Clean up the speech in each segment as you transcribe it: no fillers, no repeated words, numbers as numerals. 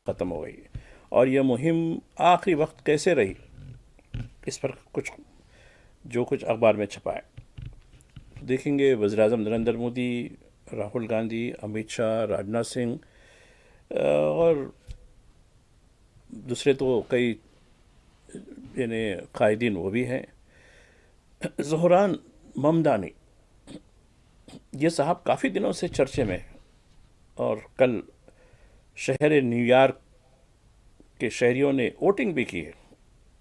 ختم ہو گئی، اور یہ مہم آخری وقت کیسے رہی اس پر کچھ اخبار میں چھپا ہے۔ دیکھیں گے وزیر اعظم نریندر مودی، راہل گاندھی، امت شاہ، راجناتھ سنگھ اور دوسرے تو کئی یعنی قائدین وہ بھی ہیں، زہران ممدانی، یہ صاحب کافی دنوں سے چرچے میں، اور کل شہر نیو یارک کے شہریوں نے ووٹنگ بھی کی ہے،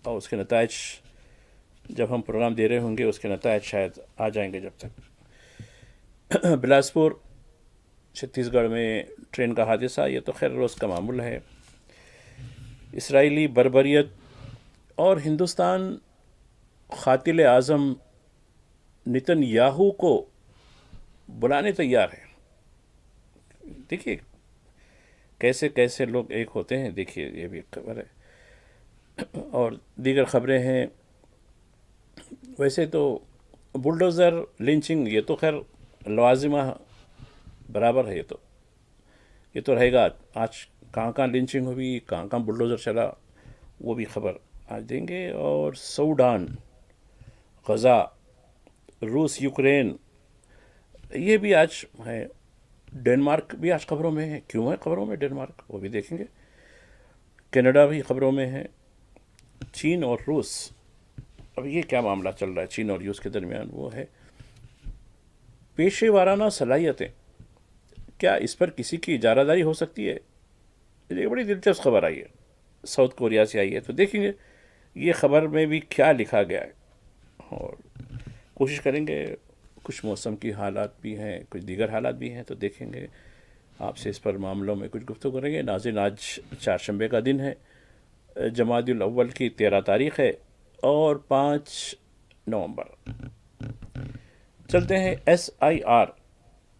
اور اس کے نتائج جب ہم پروگرام دے رہے ہوں گے اس کے نتائج شاید آ جائیں گے جب تک۔ بلاسپور چھتیس گڑھ میں ٹرین کا حادثہ، یہ تو خیر روز کا معمول ہے۔ اسرائیلی بربریت اور ہندوستان قاتل اعظم نتن یاہو کو بلانے تیار ہے۔ دیکھیے کیسے کیسے لوگ ایک ہوتے ہیں، دیکھیے یہ بھی خبر ہے، اور دیگر خبریں ہیں۔ ویسے تو بلڈوزر لنچنگ یہ تو خیر لوازمہ برابر ہے، یہ تو رہے گا۔ آج کہاں کہاں لنچنگ ہوئی، کہاں کہاں بلڈوزر چلا، وہ بھی خبر آج دیں گے۔ اور سوڈان، غزہ، روس یوکرین، یہ بھی آج ہے۔ ڈنمارک بھی آج خبروں میں ہے، کیوں ہے خبروں میں ڈنمارک، وہ بھی دیکھیں گے۔ کینیڈا بھی خبروں میں ہے۔ چین اور روس، اب یہ کیا معاملہ چل رہا ہے چین اور روس کے درمیان، وہ ہے پیشے وارانہ صلاحیتیں، کیا اس پر کسی کی اجارہ داری ہو سکتی ہے؟ یہ بڑی دلچسپ خبر آئی ہے، ساؤتھ کوریا سے آئی ہے، تو دیکھیں گے یہ خبر میں بھی کیا لکھا گیا ہے، اور کوشش کریں گے۔ کچھ موسم کی حالات بھی ہیں، کچھ دیگر حالات بھی ہیں، تو دیکھیں گے آپ سے اس پر معاملوں میں کچھ گفتگو کریں گے۔ ناظرین آج چہارشنبے کا دن ہے، جمادی الاول کی 13 تاریخ ہے، اور 5 نومبر۔ چلتے ہیں S I R,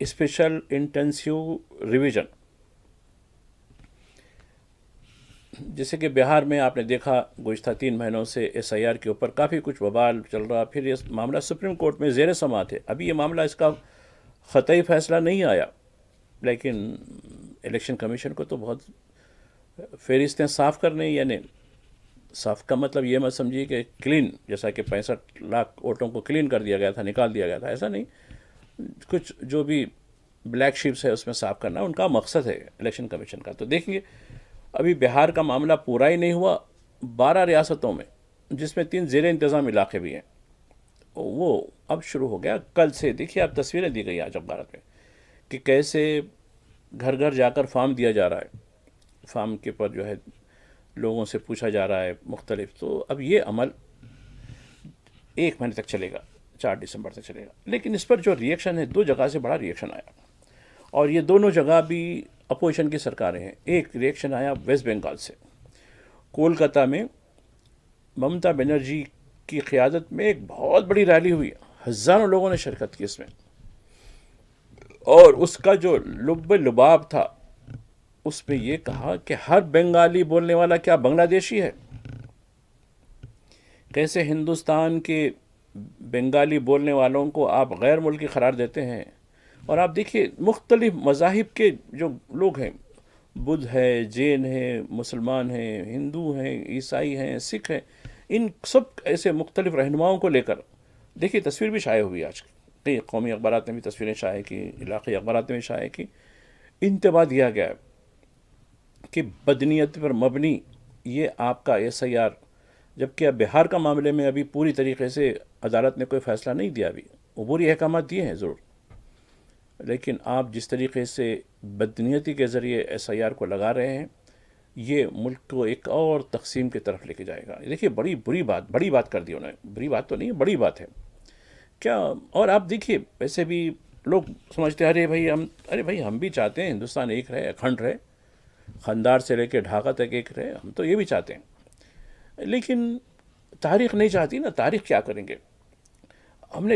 special intensive revision. جیسے کہ بہار میں آپ نے دیکھا گزشتہ 3 مہینوں سے ایس آئی آر کے اوپر کافی کچھ بوال چل رہا، پھر یہ معاملہ سپریم کورٹ میں زیر سماعت ہے۔ ابھی یہ معاملہ اس کا قطعی فیصلہ نہیں آیا، لیکن الیکشن کمیشن کو تو بہت فہرستیں صاف کرنے، یعنی صاف کا مطلب یہ مت سمجھیے کہ کلین، جیسا کہ 65 لاکھ ووٹوں کو کلین کر دیا گیا تھا، نکال دیا گیا تھا، ایسا نہیں۔ کچھ جو بھی بلیک شیپس ہے اس میں صاف کرنا ان کا مقصد ہے الیکشن کمیشن کا۔ تو دیکھیں گے ابھی بہار کا معاملہ پورا ہی نہیں ہوا، 12 ریاستوں میں جس میں 3 زیر انتظام علاقے بھی ہیں، وہ اب شروع ہو گیا کل سے۔ دیکھیے اب تصویریں دی گئی آج اخبارات میں کہ کیسے گھر گھر جا کر فارم دیا جا رہا ہے، فارم کے پر جو ہے لوگوں سے پوچھا جا رہا ہے مختلف۔ تو اب یہ عمل 1 مہینے تک چلے گا، 4 دسمبر تک چلے گا۔ لیکن اس پر جو ریئیکشن ہے، 2 جگہ سے بڑا ریئیکشن آیا، اور یہ دونوں جگہ بھی اپوزیشن کی سرکاریں ہیں۔ ایک ریئیکشن آیا ویسٹ بنگال سے، کولکاتہ میں ممتا بنرجی کی قیادت میں ایک بہت بڑی ریلی ہوئی، ہزاروں لوگوں نے شرکت کی اس میں، اور اس کا جو لب لباب تھا اس میں یہ کہا کہ ہر بنگالی بولنے والا کیا بنگلہ دیشی ہے؟ کیسے ہندوستان کے بنگالی بولنے والوں کو آپ غیر ملکی قرار دیتے ہیں؟ اور آپ دیکھیے مختلف مذاہب کے جو لوگ ہیں، بدھ ہے، جین ہے، مسلمان ہیں، ہندو ہیں، عیسائی ہیں، سکھ ہیں، ان سب ایسے مختلف رہنماؤں کو لے کر دیکھیے تصویر بھی شائع ہوئی آج کئی قومی اخبارات نے بھی تصویریں شائع کی، علاقائی اخبارات نے بھی شائع کی۔ انتباہ دیا گیا ہے کہ بدنیت پر مبنی یہ آپ کا ایس آئی آر، جبکہ اب بہار کا معاملے میں ابھی پوری طریقے سے عدالت نے کوئی فیصلہ نہیں دیا، ابھی عبوری احکامات دیے ہیں ضرور، لیکن آپ جس طریقے سے بدنیتی کے ذریعے ایس آئی آر کو لگا رہے ہیں، یہ ملک کو ایک اور تقسیم کی طرف لے کے جائے گا۔ دیکھیے بڑی بات کر دی انہوں نے، بری بات تو نہیں ہے، بڑی بات ہے کیا۔ اور آپ دیکھیے ویسے بھی لوگ سمجھتے ہیں ارے بھائی ہم بھی چاہتے ہیں ہندوستان ایک رہے، اکھنڈ رہے، خندار سے لے کے ڈھاکہ تک ایک رہے، ہم تو یہ بھی چاہتے ہیں، لیکن تاریخ نہیں چاہتی نا۔ تاریخ کیا کریں گے؟ ہم نے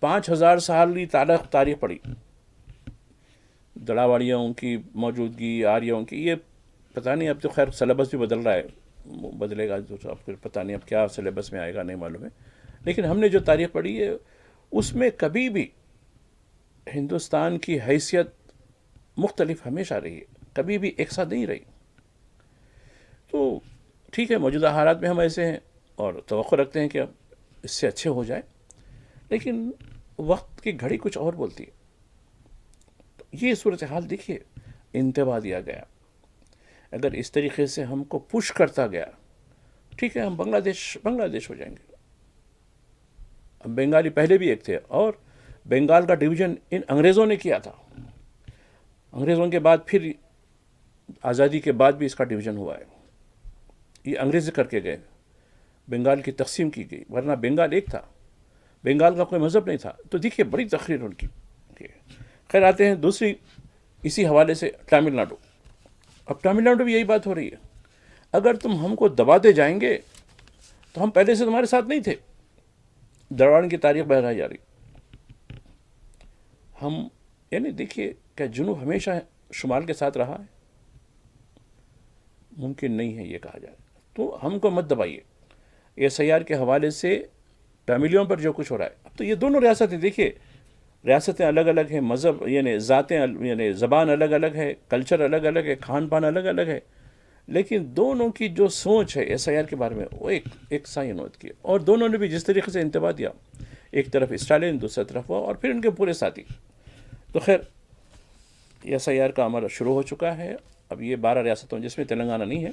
5000 سال تاریخ پڑھی، دڑاواڑیوں کی موجودگی، آریوں کی، یہ پتہ نہیں، اب تو خیر سلیبس بھی بدل رہا ہے، بدلے گا تو اب پھر پتہ نہیں اب کیا سلیبس میں آئے گا، نہیں معلوم ہے۔ لیکن ہم نے جو تاریخ پڑھی ہے اس میں کبھی بھی ہندوستان کی حیثیت مختلف ہمیشہ رہی ہے، کبھی بھی ایک ساتھ نہیں رہی۔ تو ٹھیک ہے، موجودہ حالات میں ہم ایسے ہیں اور توقع رکھتے ہیں کہ اب اس سے اچھے ہو جائے، لیکن وقت کی گھڑی کچھ اور بولتی ہے. تو یہ صورتحال دیکھیے، انتباہ دیا گیا. اگر اس طریقے سے ہم کو پش کرتا گیا، ٹھیک ہے ہم بنگلہ دیش ہو جائیں گے. ہم بنگالی پہلے بھی ایک تھے، اور بنگال کا ڈویژن ان انگریزوں نے کیا تھا. انگریزوں کے بعد پھر آزادی کے بعد بھی اس کا ڈویژن ہوا ہے. یہ انگریز کر کے گئے، بنگال کی تقسیم کی گئی، ورنہ بنگال ایک تھا، بنگال کا کوئی مذہب نہیں تھا. تو دیکھیے بڑی تقریر ان کی. خیر آتے ہیں دوسری اسی حوالے سے تامل ناڈو. اب تامل ناڈو بھی یہی بات ہو رہی ہے، اگر تم ہم کو دباتے جائیں گے تو ہم پہلے سے تمہارے ساتھ نہیں تھے. دربار کی تاریخ بہرائی جا رہی. ہم یعنی دیکھیے کیا جنوب ہمیشہ شمال کے ساتھ رہا ہے؟ ممکن نہیں ہے یہ کہا جائے. تو ہم کو مت دبائیے. ایس آئی آر کے حوالے سے تاملیوں پر جو کچھ ہو رہا ہے، اب تو یہ دونوں ریاستیں دیکھیے، ریاستیں الگ الگ ہیں، مذہب یعنی ذاتیں یعنی زبان الگ الگ ہے، کلچر الگ الگ ہے، کھان پان الگ الگ ہے، لیکن دونوں کی جو سوچ ہے ایس آئی آر کے بارے میں وہ ایک سا نوعیت کی ہے. اور دونوں نے بھی جس طریقے سے انتباہ دیا، ایک طرف اسٹالن دوسری طرف ہوا اور پھر ان کے پورے ساتھی. تو خیر ایس آئی آر کا عمل شروع ہو چکا ہے. اب یہ 12 ریاستوں جس میں تلنگانہ نہیں ہے،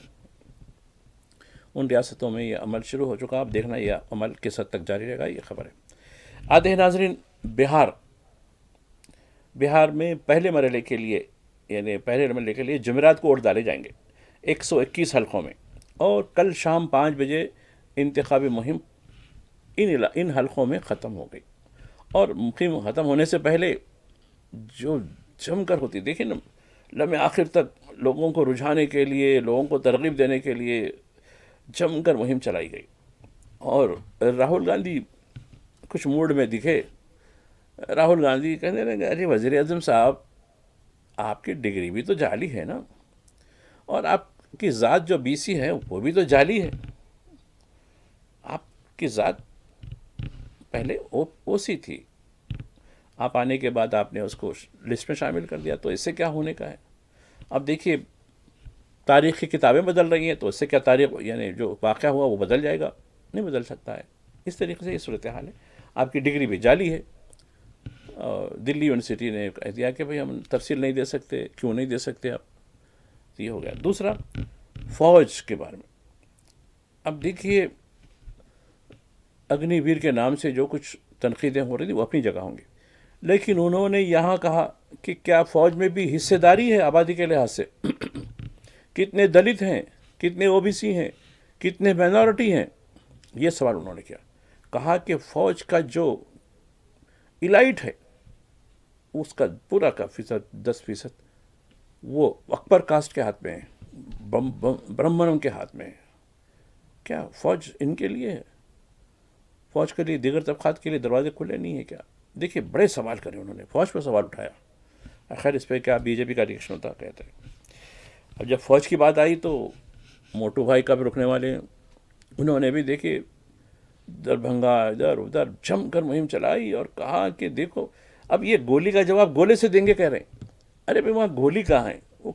ان ریاستوں میں یہ عمل شروع ہو چکا. آپ دیکھنا یہ عمل کس حد تک جاری رہے گا، یہ خبر ہے. آتے ہیں ناظرین بہار میں پہلے مرحلے کے لیے جمعرات کو ووٹ ڈالے جائیں گے 121 حلقوں میں، اور کل شام 5 بجے انتخابی مہم ان حلقوں میں ختم ہو گئی. اور مہم ختم ہونے سے پہلے جو جم کر ہوتی، دیکھیں نا، لمحے آخر تک لوگوں کو رجھانے کے لیے، لوگوں کو ترغیب دینے کے لیے جم کر مہم چلائی گئی. اور راہل گاندھی کچھ موڈ میں دکھے. راہل گاندھی کہنے لگے ارے وزیر اعظم صاحب، آپ کی ڈگری بھی تو جعلی ہے نا، اور آپ کی ذات جو بی سی ہے وہ بھی تو جعلی ہے. آپ کی ذات پہلے او سی تھی، آپ آنے کے بعد آپ نے اس کو لسٹ میں شامل کر دیا، تو اس سے کیا ہونے کا ہے؟ اب دیکھیے تاریخ کی کتابیں بدل رہی ہیں، تو اس سے کیا تاریخ یعنی جو واقعہ ہوا وہ بدل جائے گا؟ نہیں بدل سکتا ہے. اس طریقے سے یہ صورتحال ہے. آپ کی ڈگری بھی جعلی ہے. دلی یونیورسٹی نے کہہ دیا کہ بھئی ہم تفصیل نہیں دے سکتے. کیوں نہیں دے سکتے آپ؟ تو یہ ہو گیا. دوسرا فوج کے بارے میں. اب دیکھیے اگنی ویر کے نام سے جو کچھ تنقیدیں ہو رہی تھیں وہ اپنی جگہ ہوں گی، لیکن انہوں نے یہاں کہا کہ کیا فوج میں بھی حصے داری ہے آبادی کے لحاظ سے؟ کتنے دلت ہیں، کتنے او بی سی ہیں، کتنے مائنورٹی ہیں؟ یہ سوال انہوں نے کیا. کہا کہ فوج کا جو ایلائٹ ہے اس کا پورا کا 10% وہ اکبر کاسٹ کے ہاتھ میں ہے، برہمنوں کے ہاتھ میں ہے. کیا فوج ان کے لیے ہے؟ فوج کے لیے دیگر طبقات کے لیے دروازے کھلے نہیں ہیں کیا؟ دیکھیے بڑے سوال کرے انہوں نے، فوج پہ سوال اٹھایا. خیر اس پہ کیا بی جے پی کا ریئیکشن ہوتا کہتے ہیں. اب جب فوج کی بات آئی تو موٹو بھائی کا بھی رکنے والے انہوں نے بھی دیکھے دربھنگا ادھر ادھر جم کر مہم چلائی اور کہا کہ دیکھو اب یہ گولی کا جواب گولے سے دیں گے کہہ رہے ہیں. ارے بھائی وہاں گولی کہاں ہے؟ وہ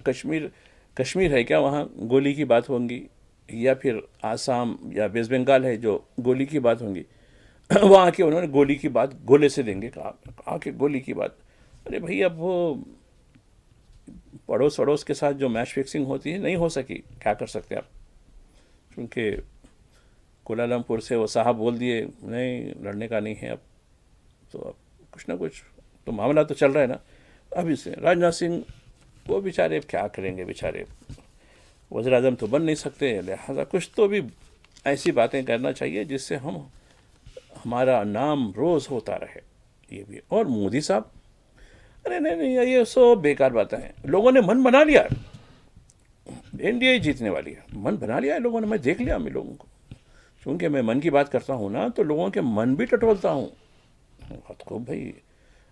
کشمیر ہے کیا وہاں گولی کی بات ہوں گی؟ یا پھر آسام یا ویسٹ بنگال ہے جو گولی کی بات ہوں گی؟ وہاں کے انہوں نے گولی کی بات گولے سے دیں گے کہا کہ گولی کی بات. ارے بھائی اب وہ پڑوس کے ساتھ جو میچ فکسنگ ہوتی ہے نہیں ہو سکی، کیا کر سکتے آپ؟ کیونکہ کوالالمپور سے وہ صاحب بول دیے نہیں لڑنے کا نہیں ہے اب، تو اب کچھ نہ کچھ تو معاملہ تو چل رہا ہے نا. ابھی سے راجناتھ سنگھ وہ بیچارے کیا کریں گے، بیچارے وزیر اعظم تو بن نہیں سکتے، لہٰذا کچھ تو بھی ایسی باتیں کرنا چاہیے جس سے ہمارا نام روز ہوتا رہے. یہ بھی. اور مودی صاحب ارے نہیں یہ سب بیکار باتیں ہیں. لوگوں نے من بنا لیا این ڈی اے جیتنے والی ہے، من بنا لیا ہے لوگوں نے. میں دیکھ لیا ہمیں لوگوں کو، چونکہ میں من کی بات کرتا ہوں نا تو لوگوں کے من بھی ٹٹولتا ہوں. خود کو بھائی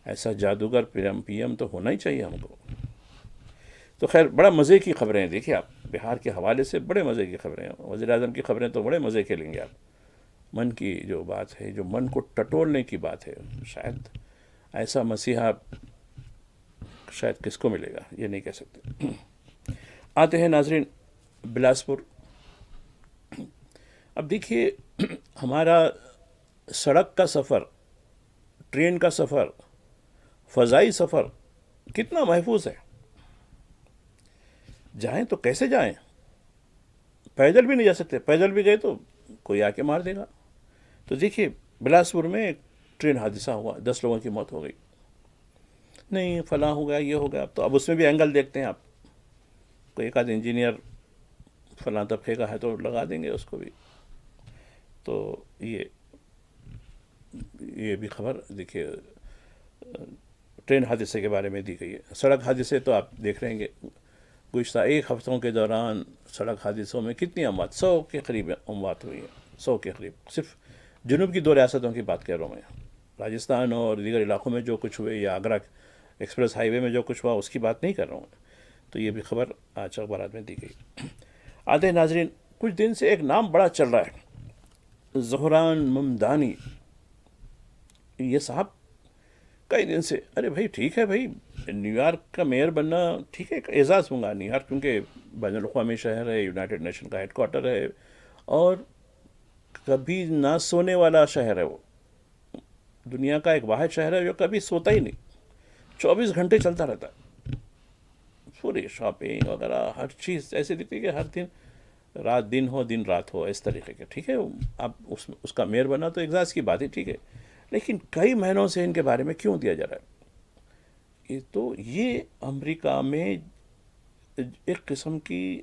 ایسا جادوگر پی ایم تو ہونا ہی چاہیے ہم کو. تو خیر بڑا مزے کی خبریں ہیں. دیکھیے آپ بہار کے حوالے سے بڑے مزے کی خبریں ہیں. وزیر اعظم کی خبریں تو بڑے مزے کے لیں گے آپ. من کی جو بات ہے، جو من کو ٹٹولنے کی بات ہے، شاید ایسا مسیحا شاید کس کو ملے گا یہ نہیں کہہ سکتے. آتے ہیں ناظرین بلاسپور. اب دیکھیے ہمارا سڑک کا سفر، ٹرین کا سفر، فضائی سفر کتنا محفوظ ہے. جائیں تو کیسے جائیں؟ پیدل بھی نہیں جا سکتے، پیدل بھی گئے تو کوئی آ کے مار دے گا. تو دیکھیے بلاسپور میں ایک ٹرین حادثہ ہوا، 10 لوگوں کی موت ہو گئی. نہیں فلاں ہو گیا، یہ ہو گیا. تو اب اس میں بھی اینگل دیکھتے ہیں آپ، کوئی ایک آدھ انجینئر فلاں طبقے کا ہے تو لگا دیں گے اس کو بھی. تو یہ بھی خبر دیکھیے ٹرین حادثے کے بارے میں دی گئی ہے. سڑک حادثے تو آپ دیکھ رہے ہیں، گزشتہ 1 ہفتوں کے دوران سڑک حادثوں میں کتنی اموات، 100 کے قریب اموات ہوئی ہیں، 100 کے قریب. صرف جنوب کی 2 ریاستوں کی بات کر رہا ہوں میں، راجستھان اور دیگر علاقوں میں جو کچھ ہوئے یا آگرہ ایکسپریس ہائی وے میں جو کچھ ہوا اس کی بات نہیں کر رہا ہوں. تو یہ بھی خبر آج اخبارات میں دی گئی. آتے ہیں ناظرین، کچھ دن سے ایک نام بڑا چل رہا ہے، زہران ممدانی. یہ صاحب کئی دن سے، ارے بھائی ٹھیک ہے بھائی، نیو یارک کا میئر بننا ٹھیک ہے، ایک اعزاز ہوں گا. نیو یارک کیونکہ بین الاقوامی شہر ہے، یونائٹڈ نیشن کا ہیڈ کوارٹر ہے، اور کبھی نہ سونے والا شہر ہے. وہ دنیا کا ایک واحد شہر ہے جو کبھی سوتا ہی نہیں، 24 گھنٹے چلتا رہتا ہے. پوری شاپنگ وغیرہ ہر چیز ایسی دکھتی ہے کہ ہر دن رات دن ہو، دن رات ہو، اس طریقے کے. ٹھیک ہے اب اس کا میئر بنا تو اعزاز کی بات ہے، ٹھیک ہے، لیکن کئی مہینوں سے ان کے بارے میں کیوں دیا جا رہا ہے؟ تو یہ امریکہ میں ایک قسم کی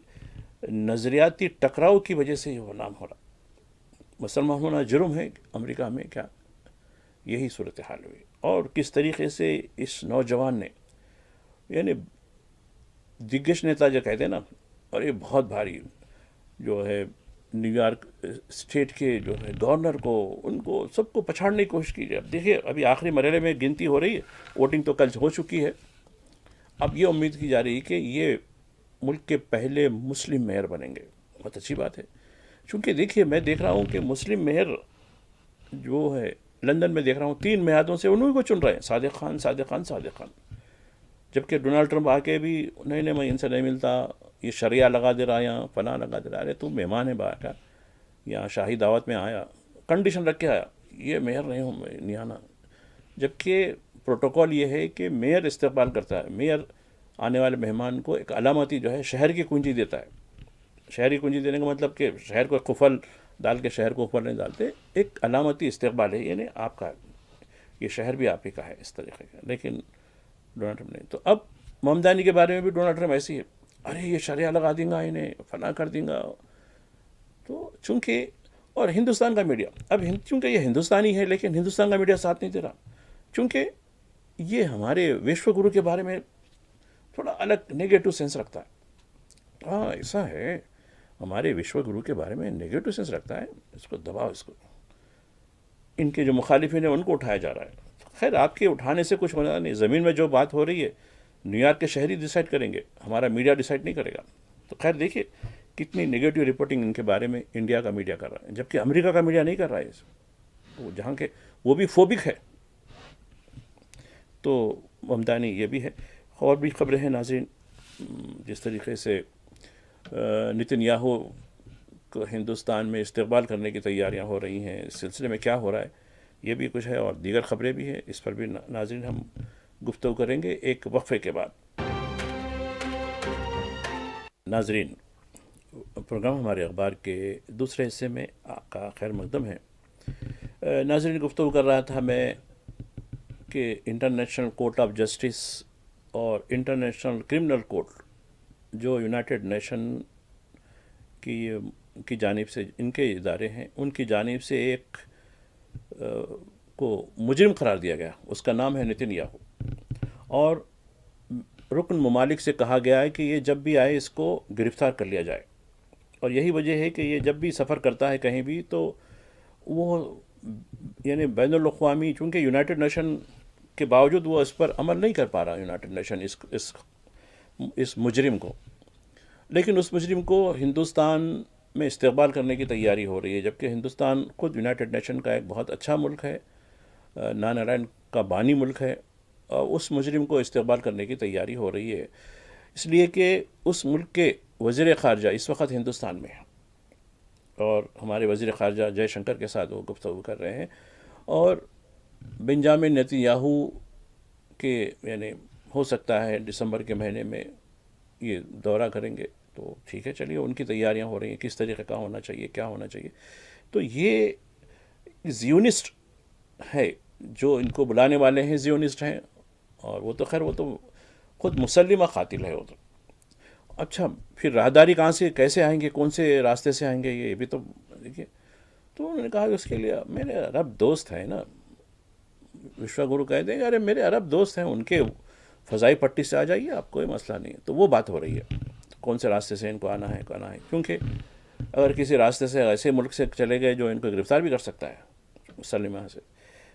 نظریاتی ٹکراؤ کی وجہ سے یہ نام ہو رہا. مسلمان ہونا جرم ہے امریکہ میں کیا؟ یہی صورتحال ہوئی. اور کس طریقے سے اس نوجوان نے، یعنی دگش نیتا جو کہتے ہیں نا، اور یہ بہت بھاری جو ہے نیو یارک اسٹیٹ کے جو ہے گورنر کو، ان کو سب کو پچھاڑنے کی کوشش کی. اب دیکھیے ابھی آخری مرحلے میں گنتی ہو رہی ہے، ووٹنگ تو کل ہو چکی ہے. اب یہ امید کی جا رہی ہے کہ یہ ملک کے پہلے مسلم میئر بنیں گے. بہت اچھی بات ہے، چونکہ دیکھیے میں دیکھ رہا ہوں کہ مسلم میئر جو ہے لندن میں دیکھ رہا ہوں 3 میعادوں سے انہوں کو چن رہے ہیں، صادق خان، صادق خان، صادق خان. جبکہ ڈونلڈ ٹرمپ آ کے بھی نہیں میں ان سے نہیں ملتا، یہ شریعہ لگا دے رہا ہے، یہاں فلاں لگا دے رہا ہے. ارے تو مہمان ہے باہر کا، یہاں شاہی دعوت میں آیا، کنڈیشن رکھ کے آیا، یہ میئر نہیں ہوں میں، نہیں آنا. جبکہ پروٹوکول یہ ہے کہ میئر استقبال کرتا ہے، میئر آنے والے مہمان کو ایک علامتی جو ہے شہر کی کنجی دیتا ہے. شہر کی کنجی دینے کا مطلب کہ شہر کو قفل ڈال کے شہر کو اوپر نہیں ڈالتے، ایک علامتی استقبال ہے، یعنی آپ کا یہ شہر بھی آپ ہی کا ہے، اس طریقے کا. لیکن ڈونلڈ ٹرمپ نہیں. تو اب ممدانی کے بارے میں بھی ڈونلڈ ٹرمپ ایسی ہے، ارے یہ شریعہ لگا دیں گا، انہیں فنا کر دیں گا. تو چونکہ اور ہندوستان کا میڈیا اب چونکہ یہ ہندوستانی ہے، لیکن ہندوستان کا میڈیا ساتھ نہیں دے رہا، چونکہ یہ ہمارے وشو گرو کے بارے میں تھوڑا الگ نیگیٹو سینس رکھتا ہے. ہاں ایسا ہے، ہمارے وشو گرو کے بارے میں نیگیٹو سینس رکھتا ہے، اس کو دباؤ، اس کو ان کے جو مخالفین ہیں ان کو اٹھایا جا رہا ہے. خیر آپ کے اٹھانے سے کچھ ہونا نہیں، زمین میں جو بات ہو رہی ہے نیو یارک کے شہری ڈیسائیڈ کریں گے، ہمارا میڈیا ڈیسائیڈ نہیں کرے گا. تو خیر دیکھیے کتنی نگیٹو رپورٹنگ ان کے بارے میں انڈیا کا میڈیا کر رہا ہے، جبکہ امریکہ کا میڈیا نہیں کر رہا ہے وہ جہاں کے وہ بھی فوبک ہے. تو ممدانی یہ بھی ہے. اور بھی خبریں ہیں ناظرین، جس طریقے سے نتن یاہو کو ہندوستان میں استقبال کرنے کی تیاریاں ہو رہی ہیں، اس سلسلے میں کیا ہو رہا ہے یہ بھی کچھ ہے، اور دیگر خبریں بھی ہیں، اس پر بھی ناظرین ہم گفتگو کریں گے ایک وقفے کے بعد. ناظرین پروگرام ہمارے اخبار کے دوسرے حصے میں آپ کا خیر مقدم ہے. ناظرین گفتگو کر رہا تھا میں کہ انٹرنیشنل کورٹ آف جسٹس اور انٹرنیشنل کرمنل کورٹ جو یونائٹڈ نیشن کی جانب سے ان کے ادارے ہیں، ان کی جانب سے ایک کو مجرم قرار دیا گیا، اس کا نام ہے نتن یاہو. اور رکن ممالک سے کہا گیا ہے کہ یہ جب بھی آئے اس کو گرفتار کر لیا جائے. اور یہی وجہ ہے کہ یہ جب بھی سفر کرتا ہے کہیں بھی تو وہ یعنی بین الاقوامی، چونکہ یونائٹڈ نیشن کے باوجود وہ اس پر عمل نہیں کر پا رہا یونائٹڈ نیشن اس مجرم کو. لیکن اس مجرم کو ہندوستان میں استقبال کرنے کی تیاری ہو رہی ہے، جبکہ ہندوستان خود یونائٹڈ نیشن کا ایک بہت اچھا ملک ہے، نانارائن کا بانی ملک ہے، اور اس مجرم کو استقبال کرنے کی تیاری ہو رہی ہے، اس لیے کہ اس ملک کے وزیر خارجہ اس وقت ہندوستان میں ہیں. اور ہمارے وزیر خارجہ جے شنکر کے ساتھ وہ گفتگو کر رہے ہیں، اور بنجامن نیتن یاہو کے یعنی ہو سکتا ہے دسمبر کے مہینے میں یہ دورہ کریں گے، تو ٹھیک ہے، چلیے ان کی تیاریاں ہو رہی ہیں کس طریقے کا ہونا چاہیے، کیا ہونا چاہیے. تو یہ زیونسٹ ہے، جو ان کو بلانے والے ہیں زیونسٹ ہیں، اور وہ تو خیر وہ تو خود مسلمہ قاتل ہے وہ تو. اچھا پھر راہداری کہاں سے کیسے آئیں گے، کون سے راستے سے آئیں گے، یہ بھی تو دیکھیے. تو انہوں نے کہا کہ اس کے لیے میرے عرب دوست ہیں نا، وشوا گرو کہتے ہیں کہ ارے میرے عرب دوست ہیں، ان کے فضائی پٹی سے آ جائیے، آپ کوئی مسئلہ نہیں ہے. تو وہ بات ہو رہی ہے کون سے راستے سے ان کو آنا ہے کہنا ہے، کیونکہ اگر کسی راستے سے ایسے ملک سے چلے گئے جو ان کو گرفتار بھی کر سکتا ہے مسلمہ سے.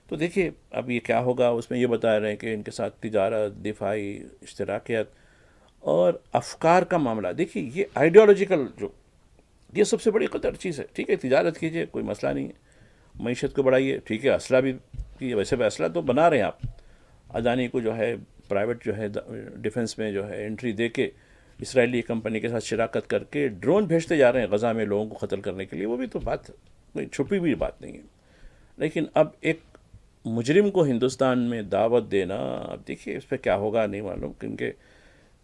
تو دیکھیے اب یہ کیا ہوگا. اس میں یہ بتا رہے ہیں کہ ان کے ساتھ تجارت، دفاعی اشتراکیت اور افکار کا معاملہ. دیکھیے یہ آئیڈیالوجیکل جو یہ سب سے بڑی قدر چیز ہے. ٹھیک ہے تجارت کیجیے، کوئی مسئلہ نہیں ہے، معیشت کو بڑھائیے، ٹھیک ہے، اسلحہ بھی کیجیے. ویسے بھی اسلحہ تو بنا رہے ہیں آپ، ادانی کو جو ہے پرائیویٹ جو ہے ڈیفنس میں جو ہے انٹری دے کے اسرائیلی کمپنی کے ساتھ شراکت کر کے ڈرون بھیجتے جا رہے ہیں غزہ میں لوگوں کو قتل کرنے کے لیے. وہ بھی تو بات کوئی چھپی ہوئی بات نہیں ہے. لیکن اب ایک مجرم کو ہندوستان میں دعوت دینا، اب دیکھیے اس پہ کیا ہوگا نہیں معلوم، کیونکہ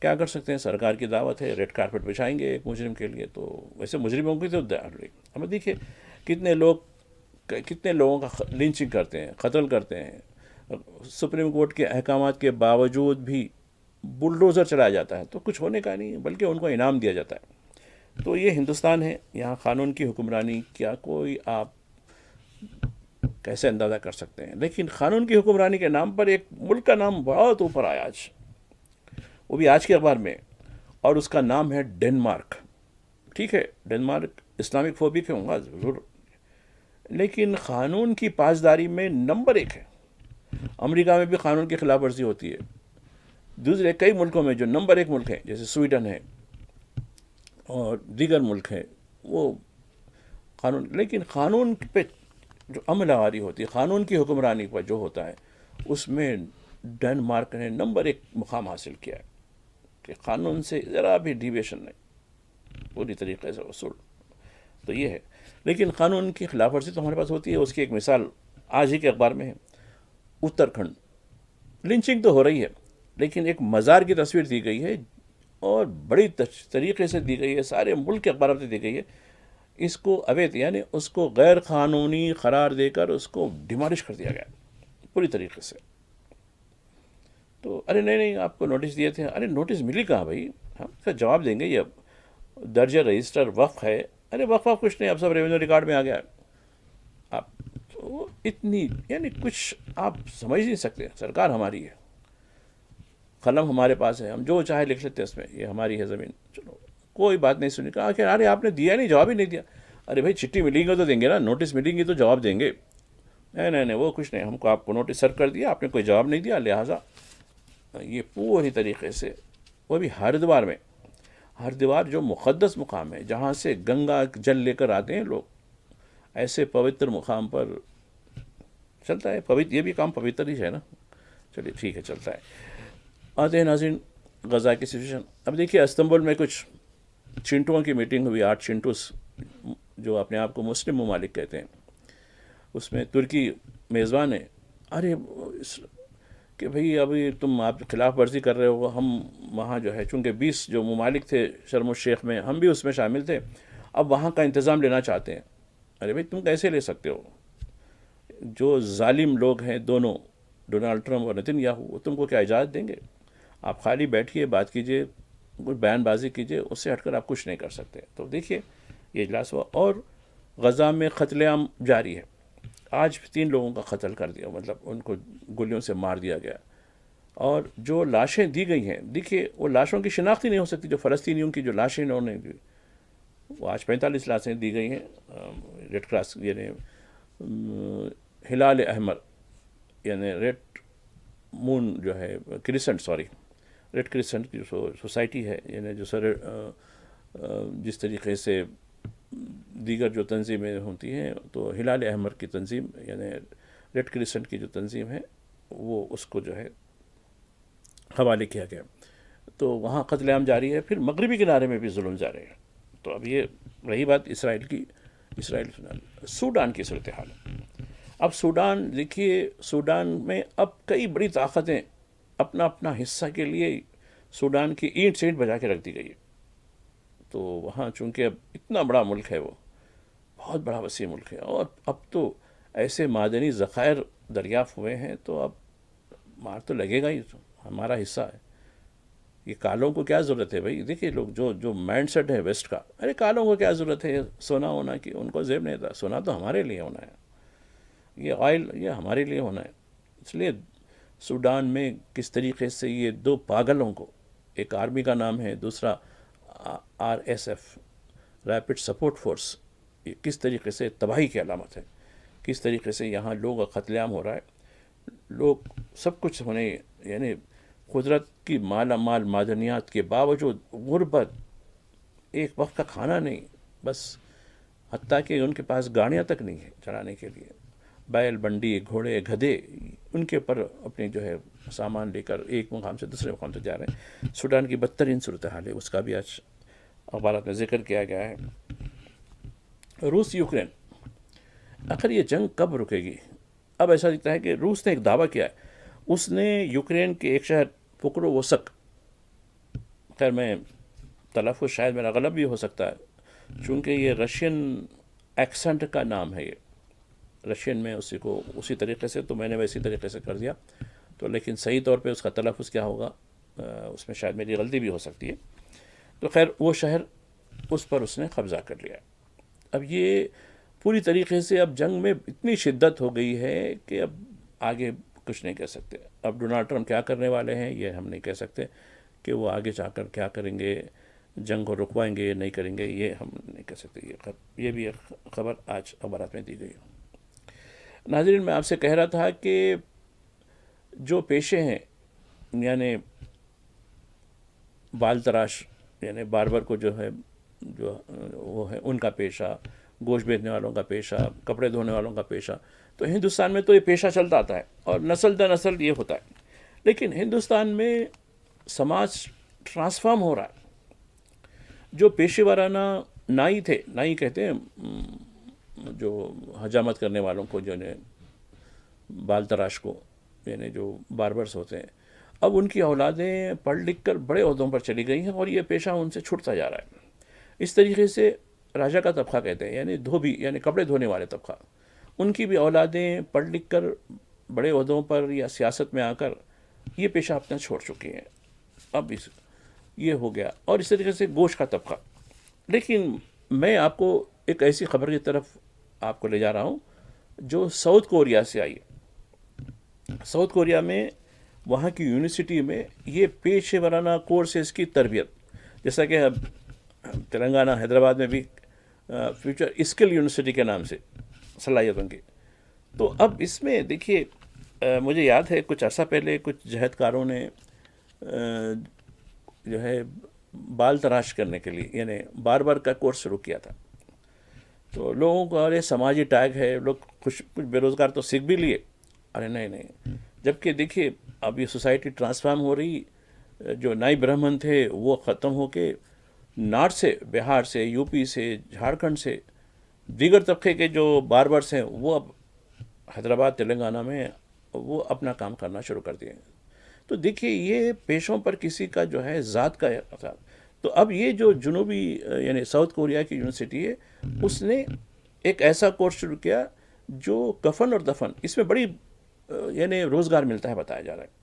کیا کر سکتے ہیں، سرکار کی دعوت ہے، ریڈ کارپٹ بچھائیں گے ایک مجرم کے لیے. تو ویسے مجرموں کی تو ہمیں دیکھیے کتنے لوگوں کا لنچنگ کرتے ہیں، قتل کرتے ہیں. سپریم کورٹ کے احکامات کے باوجود بھی بلڈوزر چلایا جاتا ہے، تو کچھ ہونے کا نہیں، بلکہ ان کو انعام دیا جاتا ہے. تو یہ ہندوستان ہے، یہاں قانون کی حکمرانی کیا کوئی آپ کیسے اندازہ کر سکتے ہیں. لیکن قانون کی حکمرانی کے نام پر ایک ملک کا نام بہت اوپر آیا آج، وہ بھی آج کے اخبار میں، اور اس کا نام ہے ڈنمارک. ٹھیک ہے ڈنمارک اسلامک فوبک ہوں گا ضرور، لیکن قانون کی پاسداری میں نمبر 1 ہے. امریکہ میں بھی قانون کی خلاف ورزی ہوتی ہے. دوسرے کئی ملکوں میں جو نمبر 1 ملک ہیں جیسے سویڈن ہے اور دیگر ملک ہیں، وہ قانون، لیکن قانون پہ جو عمل آوری ہوتی ہے، قانون کی حکمرانی پر جو ہوتا ہے، اس میں ڈنمارک نے نمبر 1 مقام حاصل کیا ہے کہ قانون سے ذرا بھی ڈیویشن نہیں، پوری طریقے سے اصول. تو یہ ہے. لیکن قانون کی خلاف ورزی تو ہمارے پاس ہوتی ہے. اس کی ایک مثال آج ہی کے اخبار میں ہے. اتراکھنڈ لنچنگ تو ہو رہی ہے، لیکن ایک مزار کی تصویر دی گئی ہے اور بڑی طریقے سے دی گئی ہے، سارے ملک کے اخبارات میں دی گئی ہے. اس کو اویت یعنی اس کو غیر قانونی قرار دے کر اس کو ڈیمالش کر دیا گیا پوری طریقے سے. تو ارے نہیں آپ کو نوٹس دیے تھے. ارے نوٹس ملی کہاں بھائی، ہم اس کا جواب دیں گے. یہ درج رجسٹر وقف ہے. ارے وقف کچھ نہیں، اب سب ریونیو ریکارڈ میں آ گیا. آپ تو اتنی یعنی کچھ آپ سمجھ نہیں سکتے. سرکار ہماری ہے، قلم ہمارے پاس ہے، ہم جو چاہے لکھ لیتے ہیں اس میں، یہ ہماری ہے زمین. چلو کوئی بات نہیں سنی. کہا کہ ارے آپ نے دیا نہیں، جواب ہی نہیں دیا. ارے بھائی چٹھی ملیں گی تو دیں گے نا، نوٹس ملیں گی تو جواب دیں گے. نہیں وہ کچھ نہیں، ہم کو آپ کو نوٹس سرو کر دیا، آپ نے کوئی جواب نہیں دیا، لہٰذا یہ پوری طریقے سے. وہ بھی ہردوار جو مقدس مقام ہے، جہاں سے گنگا جل لے کر آتے ہیں لوگ، ایسے پوتر مقام پر چلتا ہے. یہ بھی کام پوتر ہی ہے نا. چلیے ٹھیک ہے چلتا ہے. آتے ہیں ناظرین غزہ کی سچویشن. اب دیکھیے استنبول میں کچھ چنٹوؤں کی میٹنگ ہوئی، 8 چنٹوس جو اپنے آپ کو مسلم ممالک کہتے ہیں. اس میں ترکی میزبان ہے. ارے کہ بھئی ابھی تم آپ خلاف ورزی کر رہے ہو. ہم وہاں جو ہے چونکہ 20 جو ممالک تھے شرم الشیخ میں، ہم بھی اس میں شامل تھے، اب وہاں کا انتظام لینا چاہتے ہیں. ارے بھئی تم کیسے لے سکتے ہو؟ جو ظالم لوگ ہیں دونوں، ڈونالڈ ٹرمپ اور نیتن یاہو، وہ تم کو کیا اجازت دیں گے؟ آپ خالی بیٹھیے، بات کیجیے، بیان بازی کیجیے، اس سے ہٹ کر آپ کچھ نہیں کر سکتے. تو دیکھیے یہ اجلاس ہوا. اور غزہ میں قتل عام جاری ہے. آج 3 لوگوں کا قتل کر دیا، مطلب ان کو گولیوں سے مار دیا گیا. اور جو لاشیں دی گئی ہیں، دیکھیے وہ لاشوں کی شناخت ہی نہیں ہو سکتی. جو فلسطینیوں کی جو لاشیں انہوں نے دی، وہ آج 45 لاشیں دی گئی ہیں. ریڈ کراس یعنی ہلال احمر یعنی ریڈ مون جو ہے کرسنٹ، ریڈ کرسنٹ کی جو سوسائٹی ہے، یعنی جو جس طریقے سے دیگر جو تنظیمیں ہوتی ہیں، تو ہلال احمر کی تنظیم یعنی ریڈ کرسنٹ کی جو تنظیم ہے، وہ اس کو جو ہے حوالے کیا گیا. تو وہاں قتل عام جاری ہے. پھر مغربی کنارے میں بھی ظلم جاری ہے. تو اب یہ رہی بات اسرائیل کی. اسرائیل سوڈان کی صورتحال ہے. اب سوڈان دیکھیے، سوڈان میں اب کئی بڑی طاقتیں اپنا اپنا حصہ کے لیے سوڈان کی اینٹ سینٹ بجا کے رکھ دی گئی ہے. تو وہاں چونکہ اب اتنا بڑا ملک ہے، وہ بہت بڑا وسیع ملک ہے، اور اب تو ایسے معدنی ذخائر دریافت ہوئے ہیں، تو اب مار تو لگے گا ہی، ہمارا حصہ ہے. یہ کالوں کو کیا ضرورت ہے بھائی؟ دیکھیے لوگ جو مائنڈ سیٹ ہے ویسٹ کا، ارے کالوں کو کیا ضرورت ہے سونا ہونا کی، ان کو زیب نہیں تھا. سونا تو ہمارے لیے ہونا ہے، یہ آئل یہ ہمارے لیے ہونا ہے. اس لیے سوڈان میں کس طریقے سے یہ دو پاگلوں کو، ایک آرمی کا نام ہے، دوسرا RSF ریپڈ سپورٹ فورس، یہ کس طریقے سے تباہی کی علامت ہے. کس طریقے سے یہاں لوگوں کا قتل عام ہو رہا ہے. لوگ سب کچھ ہونے، یعنی قدرت کی مالا مال معدنیات کے باوجود غربت، ایک وقت کا کھانا نہیں، بس حتیٰ کہ ان کے پاس گاڑیاں تک نہیں ہیں چلانے کے لیے. بیل بنڈی، گھوڑے، گدھے، ان کے پر اپنے جو ہے سامان لے کر ایک مقام سے دوسرے مقام تک جا رہے ہیں. سوڈان کی بدترین صورتحال ہے، اس کا بھی آج اخبارات میں ذکر کیا گیا ہے. روس یوکرین، آخر یہ جنگ کب رکے گی؟ اب ایسا دکھتا ہے کہ روس نے ایک دعویٰ کیا ہے، اس نے یوکرین کے ایک شہر پوکرووسک، خیر میں تلفظ شاید میرا غلط بھی ہو سکتا ہے چونکہ یہ رشین ایکسنٹ کا نام ہے، یہ رشین میں اسی طریقے سے، تو میں نے ویسی طریقے سے کر دیا تو، لیکن صحیح طور پہ اس کا تلفظ کیا ہوگا اس میں شاید میری غلطی بھی ہو سکتی ہے. تو خیر وہ شہر، اس پر اس نے قبضہ کر لیا. اب یہ پوری طریقے سے اب جنگ میں اتنی شدت ہو گئی ہے کہ اب آگے کچھ نہیں کہہ سکتے. اب ڈونلڈ ٹرمپ کیا کرنے والے ہیں یہ ہم نہیں کہہ سکتے کہ وہ آگے جا کر کیا کریں گے، جنگ کو رکوائیں گے نہیں کریں گے، یہ ہم نہیں کہہ سکتے. یہ بھی ایک خبر آج اخبارات میں دی گئی. ناظرین، میں آپ سے کہہ رہا تھا کہ جو پیشے ہیں، یعنی بال تراش، یعنی باربر کو جو ہے جو وہ ہے ان کا پیشہ، گوشت بیچنے والوں کا پیشہ، کپڑے دھونے والوں کا پیشہ، تو ہندوستان میں تو یہ پیشہ چلتا آتا ہے اور نسل در نسل یہ ہوتا ہے. لیکن ہندوستان میں سماج ٹرانسفارم ہو رہا ہے. جو پیشے ورانہ نائی تھے، نائی کہتے ہیں جو حجامت کرنے والوں کو، جو نے بال تراش کو، یعنی جو باربرس ہوتے ہیں، اب ان کی اولادیں پڑھ لکھ کر بڑے عہدوں پر چلی گئی ہیں اور یہ پیشہ ان سے چھوٹتا جا رہا ہے. اس طریقے سے راجا کا طبقہ کہتے ہیں، یعنی دھوبی، یعنی کپڑے دھونے والے طبقہ، ان کی بھی اولادیں پڑھ لکھ کر بڑے عہدوں پر یا سیاست میں آ کر یہ پیشہ اپنا چھوڑ چکی ہیں. اب یہ ہو گیا. اور اس طریقے سے گوشت کا طبقہ. لیکن میں آپ کو ایک ایسی خبر کی طرف آپ کو لے جا رہا ہوں جو ساؤتھ کوریا سے آئی. ساؤتھ کوریا میں وہاں کی یونیورسٹی میں یہ پیشے ورانہ کورسز کی تربیت، جیسا کہ اب تلنگانہ حیدرآباد میں بھی فیوچر اسکل یونیورسٹی کے نام سے صلاحیتوں کی. تو اب اس میں دیکھیے، مجھے یاد ہے کچھ عرصہ پہلے کچھ جہدکاروں نے جو ہے بال تراش کرنے کے لیے، یعنی باربر کا کورس شروع کیا تھا. تو لوگوں کو ارے سماجی ٹیگ ہے، لوگ کچھ بے روزگار تو سیکھ بھی لیے. ارے نہیں، جبکہ دیکھیے اب یہ سوسائٹی ٹرانسفارم ہو رہی. جو نائی برہمن تھے وہ ختم ہو کے نارتھ سے، بہار سے، یو پی سے، جھارکھنڈ سے، دیگر طبقے کے جو باربرس ہیں وہ اب حیدرآباد، تلنگانہ میں وہ اپنا کام کرنا شروع کر دیے. تو دیکھیے یہ پیشوں پر کسی کا جو ہے ذات کا اثر. تو اب یہ جو جنوبی یعنی ساؤتھ کوریا کی یونیورسٹی ہے، اس نے ایک ایسا کورس شروع کیا جو کفن اور دفن، اس میں بڑی یعنی روزگار ملتا ہے. بتایا جا رہا ہے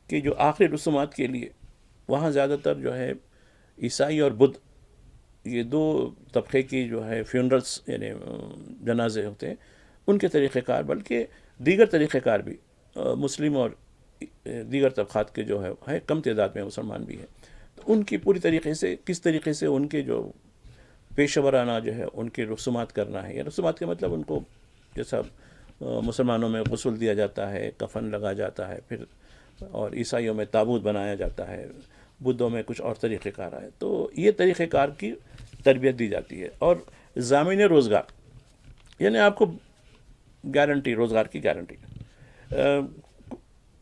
کہ جو آخری رسومات کے لیے وہاں زیادہ تر جو ہے عیسائی اور بدھ، یہ دو طبقے کی جو ہے فیونرلس یعنی جنازے ہوتے ہیں، ان کے طریقہ کار، بلکہ دیگر طریقہ کار بھی، مسلم اور دیگر طبقات کے جو ہے کم تعداد میں مسلمان بھی ہیں، تو ان کی پوری طریقے سے کس طریقے سے ان کے جو پیشہ ورانہ جو ہے ان کے رسومات کرنا ہے. یا رسومات کا مطلب ان کو جیسا مسلمانوں میں غسل دیا جاتا ہے، کفن لگا جاتا ہے، پھر اور عیسائیوں میں تابوت بنایا جاتا ہے، بدھوں میں کچھ اور طریقہ کار ہے. تو یہ طریقہ کار کی تربیت دی جاتی ہے. اور ضامن روزگار، یعنی آپ کو گارنٹی، روزگار کی گارنٹی.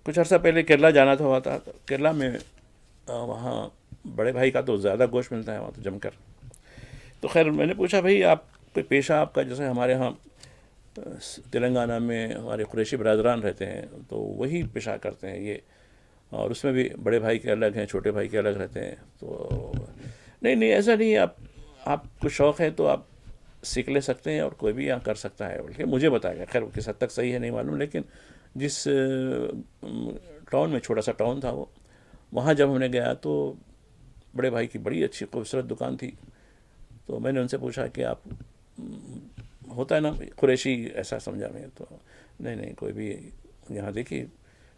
کچھ عرصہ پہلے کیرلا جانا تھا. کیرلا میں وہاں بڑے بھائی کا تو زیادہ گوشت ملتا ہے وہاں تو جم کر. تو خیر میں نے پوچھا بھائی آپ کوئی پیشہ آپ کا، جیسے ہمارے ہاں تلنگانہ میں ہمارے قریشی برادران رہتے ہیں تو وہی پیشہ کرتے ہیں یہ، اور اس میں بھی بڑے بھائی کے الگ ہیں، چھوٹے بھائی کے الگ رہتے ہیں. تو نہیں ایسا نہیں ہے. آپ کو شوق ہے تو آپ سیکھ لے سکتے ہیں، اور کوئی بھی یہاں کر سکتا ہے. بلکہ مجھے بتایا گیا، خیر کس حد تک صحیح ہے نہیں معلوم، لیکن جس ٹاؤن میں، چھوٹا سا ٹاؤن تھا وہ، وہاں جب ہم نے گیا تو بڑے بھائی کی بڑی اچھی خوبصورت دکان تھی. تو میں نے ان سے پوچھا کہ آپ، ہوتا ہے نا قریشی ایسا سمجھا میں، تو نہیں کوئی بھی یہاں دیکھیے،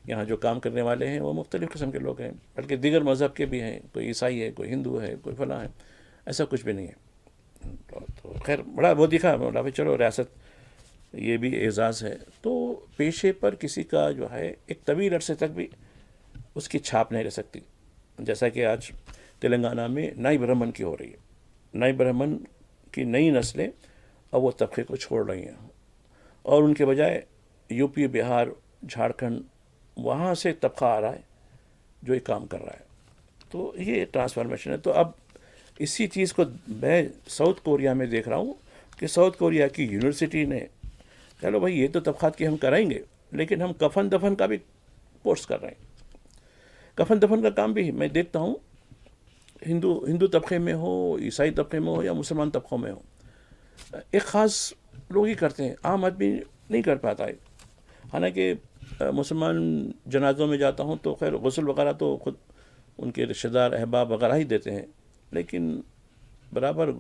یہاں جو کام کرنے والے ہیں وہ مختلف قسم کے لوگ ہیں، بلکہ دیگر مذہب کے بھی ہیں، کوئی عیسائی ہے، کوئی ہندو ہے، کوئی فلاں ہے، ایسا کچھ بھی نہیں ہے. تو خیر بڑا وہ دکھا، بولا بھائی چلو ریاست یہ بھی اعزاز ہے. تو پیشے پر کسی کا جو ہے ایک طویل عرصے تک بھی اس کی چھاپ نہیں رہ سکتی. جیسا کہ آج تلنگانہ میں نائی برہمن کی ہو رہی ہے. نائی برہمن کی نئی نسلیں اب وہ طبقے کو چھوڑ رہی ہیں، اور ان کے بجائے یو پی، بہار، جھارکھنڈ، وہاں سے طبقہ آ رہا ہے جو یہ کام کر رہا ہے. تو یہ ٹرانسفارمیشن ہے. تو اب اسی چیز کو میں ساؤتھ کوریا میں دیکھ رہا ہوں کہ ساؤتھ کوریا کی یونیورسٹی نے، چلو بھائی یہ تو طبقات کی ہم کرائیں گے، لیکن ہم کفن دفن کا بھی کورس کر رہے ہیں. کفن دفن کا کام بھی میں دیکھتا ہوں، ہندو طبقے میں ہو، عیسائی طبقے میں ہو، یا مسلمان طبقوں میں ہو، ایک خاص لوگ ہی کرتے ہیں، عام آدمی نہیں کر پاتا ہے. حالانکہ مسلمان جنازوں میں جاتا ہوں تو خیر غسل وغیرہ تو خود ان کے رشتہ دار احباب وغیرہ ہی دیتے ہیں، لیکن برابر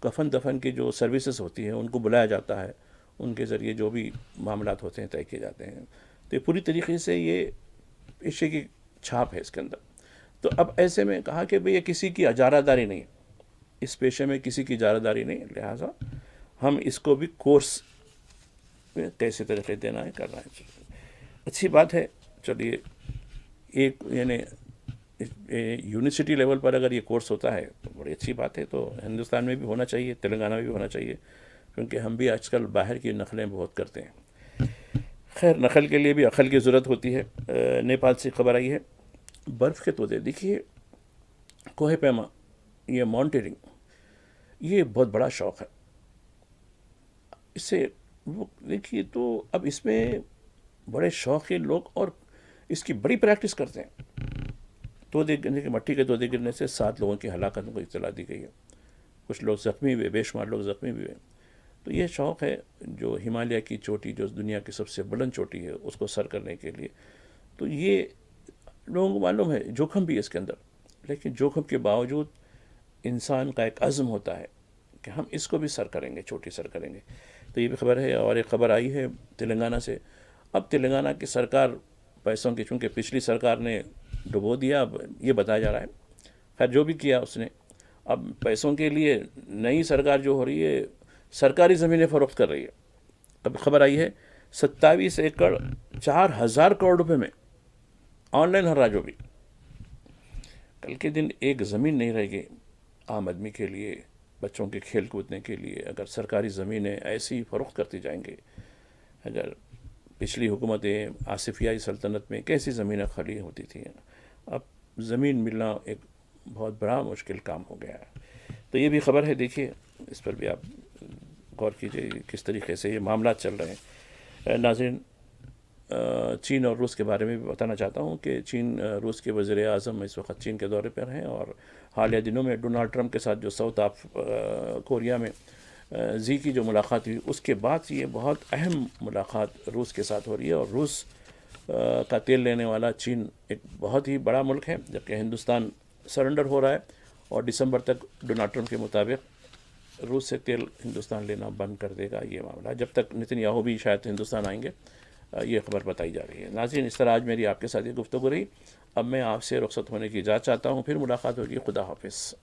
کفن دفن کی جو سروسز ہوتی ہیں ان کو بلایا جاتا ہے، ان کے ذریعے جو بھی معاملات ہوتے ہیں طے کیے جاتے ہیں. تو پوری طریقے سے یہ پیشے کی چھاپ ہے اس کے اندر. تو اب ایسے میں کہا کہ بھئی یہ کسی کی اجارہ داری نہیں، اس پیشے میں کسی کی اجارہ داری نہیں، لہٰذا ہم اس کو بھی کورس کیسے طریقے دینا ہے کرنا ہے. اچھی بات ہے. چلیے ایک یعنی یونیورسٹی لیول پر اگر یہ کورس ہوتا ہے تو بڑی اچھی بات ہے. تو ہندوستان میں بھی ہونا چاہیے، تلنگانہ میں بھی ہونا چاہیے، کیونکہ ہم بھی آج کل باہر کی نقلیں بہت کرتے ہیں. خیر نقل کے لیے بھی عقل کی ضرورت ہوتی ہے. نیپال سے خبر آئی ہے برف کے تودے. دیکھیے کوہ پیما، یہ ماؤنٹیننگ، یہ بہت بڑا شوق ہے. اس سے وہ دیکھیے تو اب اس میں بڑے شوقین لوگ، اور اس کی بڑی پریکٹس کرتے ہیں. تودے گرنے کے، مٹی کے تودے گرنے سے 7 لوگوں کی ہلاکت کو اطلاع دی گئی ہے. کچھ لوگ زخمی ہوئے، بے شمار لوگ زخمی ہوئے. تو یہ شوق ہے جو ہمالیہ کی چوٹی، جو دنیا کی سب سے بلند چوٹی ہے، اس کو سر کرنے کے لیے. تو یہ لوگوں کو معلوم ہے جوخم بھی ہے اس کے اندر، لیکن جوخم کے باوجود انسان کا ایک عزم ہوتا ہے کہ ہم اس کو بھی سر کریں گے، چوٹی سر کریں گے. تو یہ بھی خبر ہے. اور ایک خبر آئی ہے تلنگانہ سے. اب تلنگانہ کی سرکار پیسوں کی، چونکہ پچھلی سرکار نے ڈبو دیا، اب یہ بتایا جا رہا ہے، خیر جو بھی کیا اس نے، اب پیسوں کے لیے نئی سرکار جو ہو رہی ہے سرکاری زمینیں فروخت کر رہی ہے. اب خبر آئی ہے 27 ایکڑ 4,000 کروڑ روپے میں آن لائن ہراج ہوگی. کل کے دن ایک زمین نہیں رہے گی عام آدمی کے لیے، بچوں کے کھیل کودنے کے لیے، اگر سرکاری زمینیں ایسی فروخت کرتی جائیں گے. اگر پچھلی حکومتیں آصفیائی سلطنت میں کیسی زمینیں خالی ہوتی تھیں، اب زمین ملنا ایک بہت بڑا مشکل کام ہو گیا ہے. تو یہ بھی خبر ہے. دیکھیے اس پر بھی آپ غور کیجیے کس طریقے سے یہ معاملات چل رہے ہیں. ناظرین، چین اور روس کے بارے میں بھی بتانا چاہتا ہوں کہ چین، روس کے وزیر اعظم اس وقت چین کے دورے پر ہیں، اور حالیہ دنوں میں ڈونالڈ ٹرمپ کے ساتھ جو ساؤتھ کوریا میں زی کی جو ملاقات ہوئی، اس کے بعد یہ بہت اہم ملاقات روس کے ساتھ ہو رہی ہے. اور روس کا تیل لینے والا چین ایک بہت ہی بڑا ملک ہے، جبکہ ہندوستان سرنڈر ہو رہا ہے، اور دسمبر تک ڈونالڈ ٹرمپ کے مطابق روس سے تیل ہندوستان لینا بند کر دے گا. یہ معاملہ جب تک نتن یاہو بھی شاید ہندوستان آئیں گے، یہ خبر بتائی جا رہی ہے. ناظرین، اس طرح آج میری آپ کے ساتھ یہ گفتگو رہی. اب میں آپ سے رخصت ہونے کی اجازت چاہتا ہوں، پھر ملاقات ہوگی. خدا حافظ.